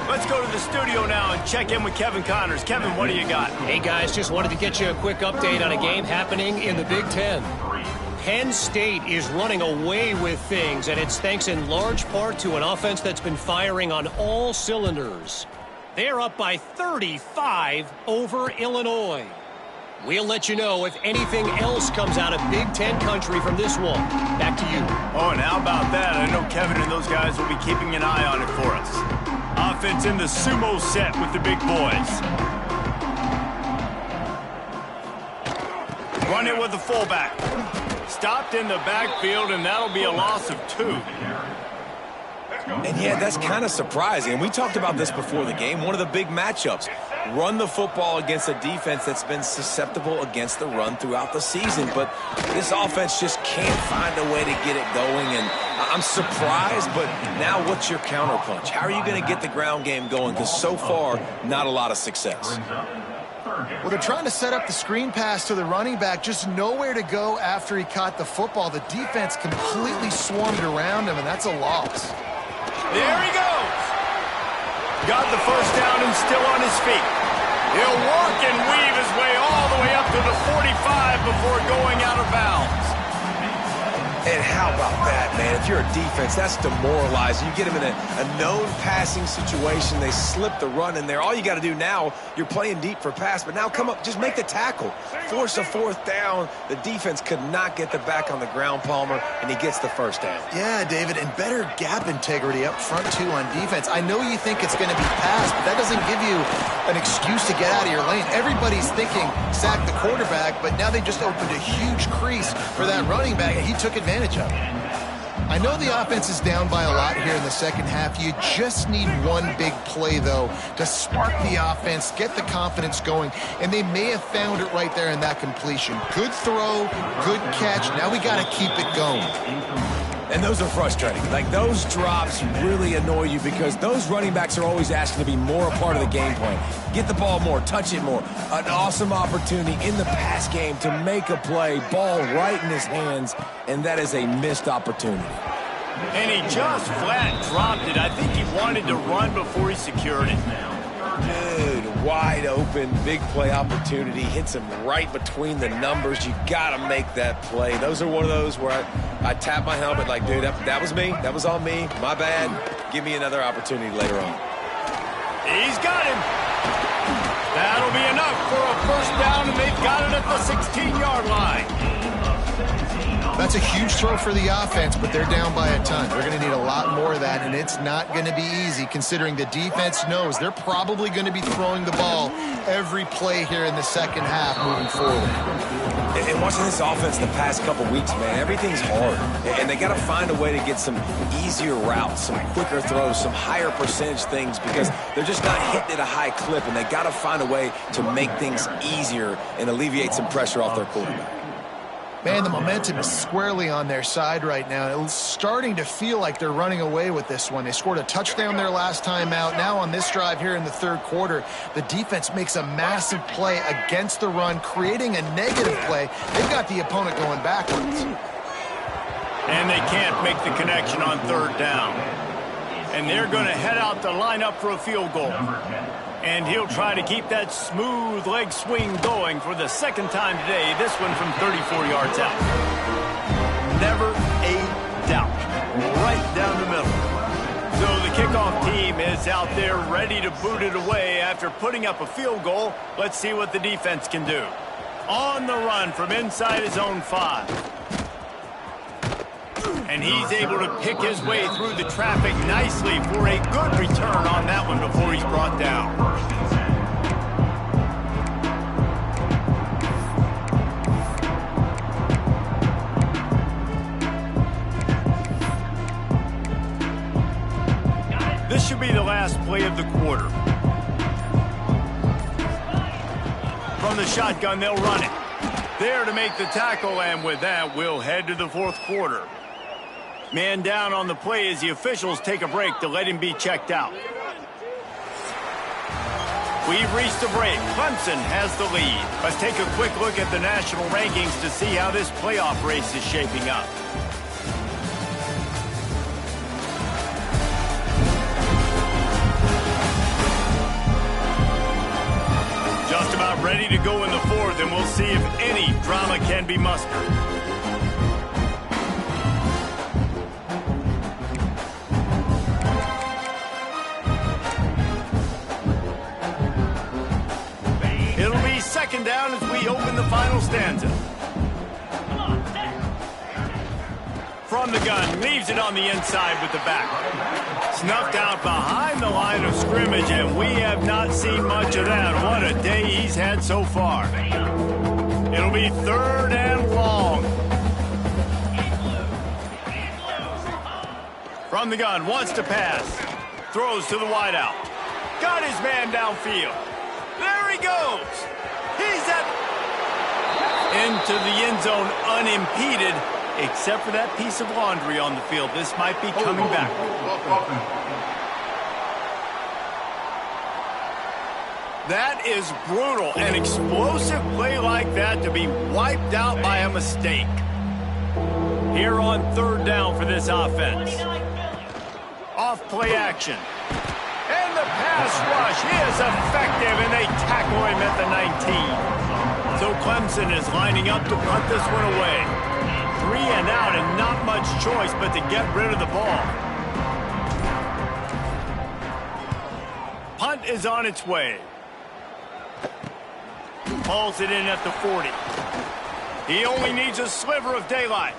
Let's go to the studio now and check in with Kevin Connors. Kevin, what do you got? Hey, guys, just wanted to get you a quick update on a game happening in the Big Ten. Penn State is running away with things, and it's thanks in large part to an offense that's been firing on all cylinders. They're up by 35 over Illinois. We'll let you know if anything else comes out of Big Ten country from this one. Back to you. Oh, and how about that? I know Kevin and those guys will be keeping an eye on it for us. Offense in the sumo set with the big boys. Run it with the fullback. Stopped in the backfield, and that'll be a loss of 2. And yeah, that's kind of surprising. And we talked about this before the game. One of the big matchups. Run the football against a defense that's been susceptible against the run throughout the season. But this offense just can't find a way to get it going. And I'm surprised, but now what's your counterpunch? How are you going to get the ground game going? Because so far, not a lot of success. Well, they're trying to set up the screen pass to the running back, just nowhere to go after he caught the football. The defense completely swarmed around him, and that's a loss. There he goes. Got the first down and still on his feet. He'll work and weave his way all the way up to the 45 before going out of bounds. And how about that, man? If you're a defense, that's demoralizing. You get them in a known passing situation. They slip the run in there. All you got to do now, you're playing deep for pass, but now come up, just make the tackle. Force a 4th down. The defense could not get the back on the ground, Palmer, and he gets the first down. Yeah, David, and better gap integrity up front, too, on defense. I know you think it's going to be pass, but that doesn't give you an excuse to get out of your lane. Everybody's thinking sack the quarterback, but now they just opened a huge crease for that running back, and he took advantage of it. I know the offense is down by a lot here in the second half. You just need one big play, though, to spark the offense, get the confidence going, and they may have found it right there in that completion. Good throw, good catch. Now we got to keep it going. And those are frustrating. Like, those drops really annoy you because those running backs are always asking to be more a part of the game plan. Get the ball more, touch it more. An awesome opportunity in the pass game to make a play, ball right in his hands, and that is a missed opportunity. And he just flat dropped it. I think he wanted to run before he secured it. Dude, wide open, big play opportunity. Hits him right between the numbers. You got to make that play. Those are one of those where I tap my helmet like, dude, that was me. That was on me. My bad. Give me another opportunity later on. He's got him. That'll be enough for a first down, and they've got it at the 16-yard line. That's a huge throw for the offense, but they're down by a ton. They're going to need a lot more of that, and it's not going to be easy considering the defense knows they're probably going to be throwing the ball every play here in the second half moving forward. And watching this offense the past couple weeks, man, everything's hard. And they got to find a way to get some easier routes, some quicker throws, some higher percentage things because they're just not hitting at a high clip, and they got to find a way to make things easier and alleviate some pressure off their quarterback. Man, the momentum is squarely on their side right now. It's starting to feel like they're running away with this one. They scored a touchdown their last time out. Now on this drive here in the third quarter, the defense makes a massive play against the run, creating a negative play. They've got the opponent going backwards. And they can't make the connection on third down. And they're going to head out to line up for a field goal. And he'll try to keep that smooth leg swing going for the second time today. This one from 34 yards out. Never a doubt. Right down the middle. So the kickoff team is out there ready to boot it away after putting up a field goal. Let's see what the defense can do. On the run from inside his own 5. And he's able to pick his way through the traffic nicely for a good return on that one before he's brought down. This should be the last play of the quarter. From the shotgun, they'll run it. There to make the tackle, and with that, we'll head to the fourth quarter. Man down on the play as the officials take a break to let him be checked out. We've reached a break. Clemson has the lead. Let's take a quick look at the national rankings to see how this playoff race is shaping up. ready to go in the fourth, and we'll see if any drama can be mustered. It'll be second down as we open the final stanza. From the gun, leaves it on the inside with the back. Snuffed out behind the line of scrimmage, and we have not seen much of that. What a day he's had so far. It'll be third and long. From the gun, wants to pass. Throws to the wideout. Got his man downfield. There he goes. He's into the end zone unimpeded, except for that piece of laundry on the field. This might be coming back. That is brutal. An explosive play like that to be wiped out by a mistake. Here on third down for this offense. Off play action. And the pass rush is effective, and they tackle him at the 19. So Clemson is lining up to punt this one away. 3 and out, and not much choice but to get rid of the ball. Punt is on its way. Hauls it in at the 40. He only needs a sliver of daylight.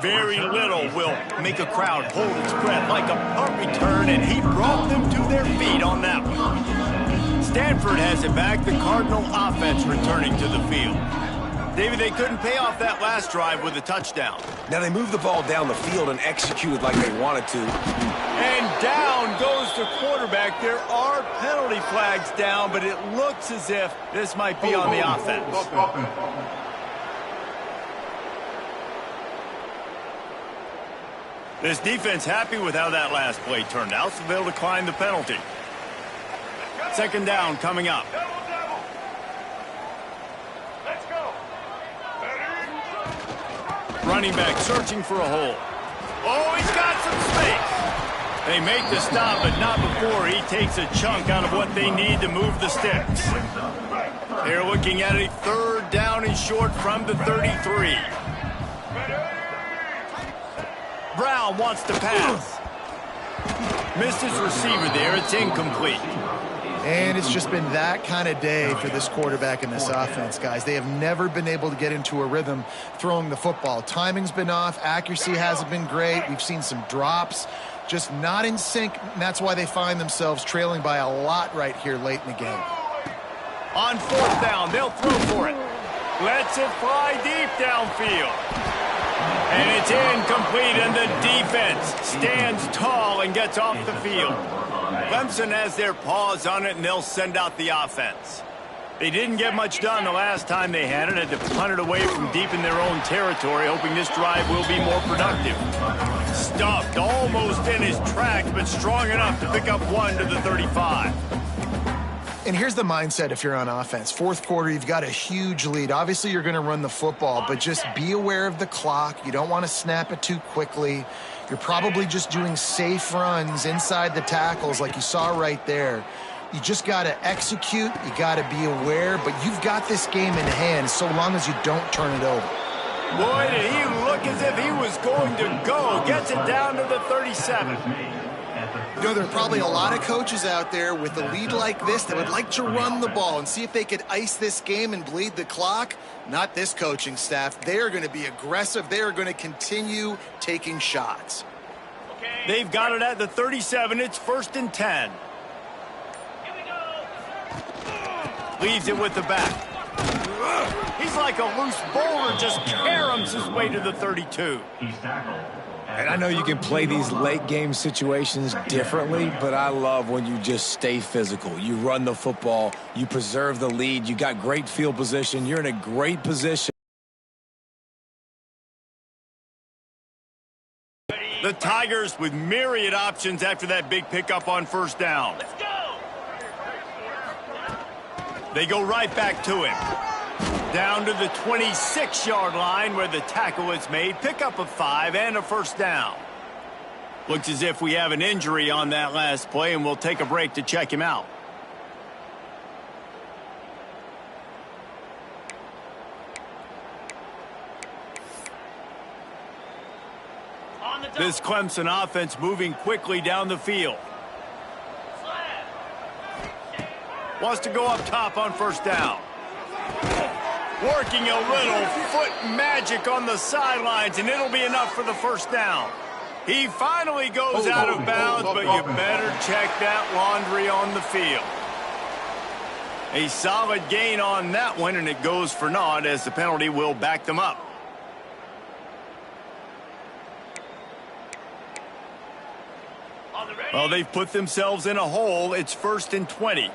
Very little will make a crowd hold its breath like a punt return, and he brought them to their feet on that one. Stanford has it back, the Cardinal offense returning to the field. David, they couldn't pay off that last drive with a touchdown. Now they moved the ball down the field and executed like they wanted to. And down goes the quarterback. There are penalty flags down, but it looks as if this might be on the offense. This defense happy with how that last play turned out, so they'll decline the penalty. Second down coming up. Let's go. Running back searching for a hole. Oh, he's got some space. They make the stop, but not before he takes a chunk out of what they need to move the sticks. They're looking at a third down and short from the 33. Brown wants to pass. Missed his receiver there. It's incomplete. And it's just been that kind of day for this quarterback and this offense, guys. They have never been able to get into a rhythm throwing the football. Timing's been off. Accuracy hasn't been great. We've seen some drops. Just not in sync, and that's why they find themselves trailing by a lot right here late in the game. On fourth down, they'll throw for it. Lets it fly deep downfield. And it's incomplete, and the defense stands tall and gets off the field. Clemson has their paws on it, and they'll send out the offense. They didn't get much done the last time they had it. Had to punt it away from deep in their own territory, hoping this drive will be more productive. Stuffed almost in his tracks, but strong enough to pick up one to the 35. And here's the mindset if you're on offense. Fourth quarter, you've got a huge lead. Obviously, you're going to run the football, but just be aware of the clock. You don't want to snap it too quickly. You're probably just doing safe runs inside the tackles like you saw right there. You just got to execute. You got to be aware, but you've got this game in hand so long as you don't turn it over. Boy, did he look as if he was going to go. Gets it down to the 37. You know, there are probably a lot of coaches out there with a lead like this that would like to run the ball and see if they could ice this game and bleed the clock. Not this coaching staff. They are going to be aggressive. They are going to continue taking shots. They've got it at the 37. It's first and 10. Here we go. Leaves it with the back. He's like a loose boulder, just caroms his way to the 32. He's tackled. And I know you can play these late game situations differently, but I love when you just stay physical. You run the football, you preserve the lead, you got great field position, you're in a great position. The Tigers with myriad options after that big pickup on first down. Let's go. They go right back to him. Down to the 26-yard line where the tackle is made. Pickup of 5 and a first down. Looks as if we have an injury on that last play, and we'll take a break to check him out. This Clemson offense moving quickly down the field. Wants to go up top on first down. Working a little foot magic on the sidelines, and it'll be enough for the first down. He finally goes out of bounds, but you better check that laundry on the field. A solid gain on that one, and it goes for naught as the penalty will back them up. Well, they've put themselves in a hole. It's 1st and 20.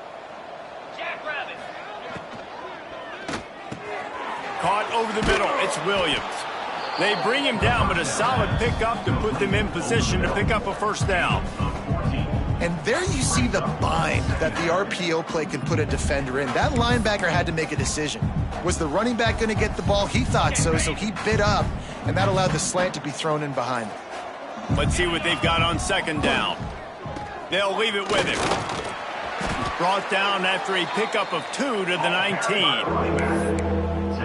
Caught over the middle. It's Williams. They bring him down, but a solid pickup to put them in position to pick up a first down. And there you see the bind that the RPO play can put a defender in. That linebacker had to make a decision. Was the running back going to get the ball? He thought so, so he bit up, and that allowed the slant to be thrown in behind him. Let's see what they've got on second down. They'll leave it with him. Brought down after a pickup of 2 to the 19.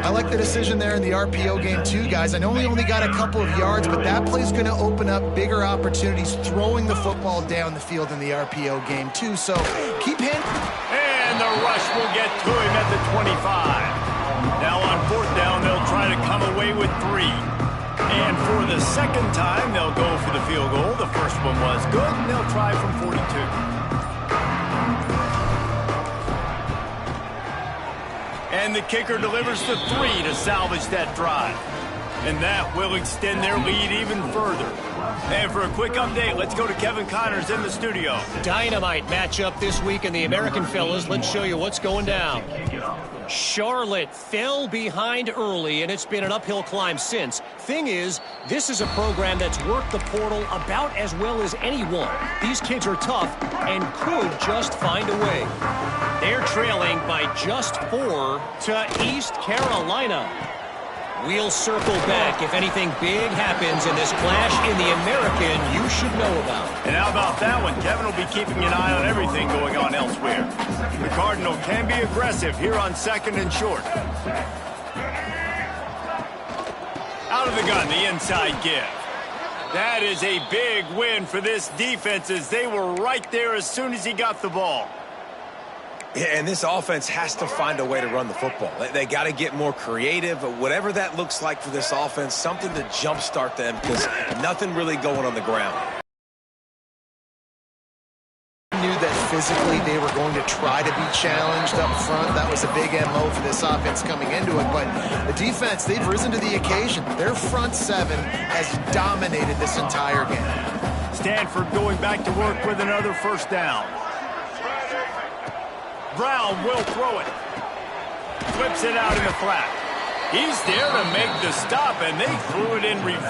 I like the decision there in the RPO game too, guys. I know he only got a couple of yards, but that play's going to open up bigger opportunities throwing the football down the field in the RPO game too. So keep him. And the rush will get to him at the 25. Now on fourth down, they'll try to come away with 3. And for the second time, they'll go for the field goal. The first one was good, and they'll try from 42. And the kicker delivers the 3 to salvage that drive. And that will extend their lead even further. And for a quick update, let's go to Kevin Connors in the studio. Dynamite matchup this week in the American, fellas. Let's show you what's going down. Charlotte fell behind early, and it's been an uphill climb since. Thing is, this is a program that's worked the portal about as well as anyone. These kids are tough and could just find a way. They're trailing by just 4 to East Carolina. We'll circle back if anything big happens in this clash in the American you should know about. And how about that one? Kevin will be keeping an eye on everything going on elsewhere. The Cardinal can be aggressive here on second and short. Out of the gun, the inside give. That is a big win for this defense as they were right there as soon as he got the ball. Yeah, and this offense has to find a way to run the football. They got to get more creative, whatever that looks like for this offense, something to jumpstart them because nothing really going on the ground. Knew that physically they were going to try to be challenged up front. That was a big MO for this offense coming into it. But the defense, they've risen to the occasion. Their front 7 has dominated this entire game. Stanford going back to work with another first down. Brown will throw it. Flips it out in the flat. He's there to make the stop, and they threw it in reverse.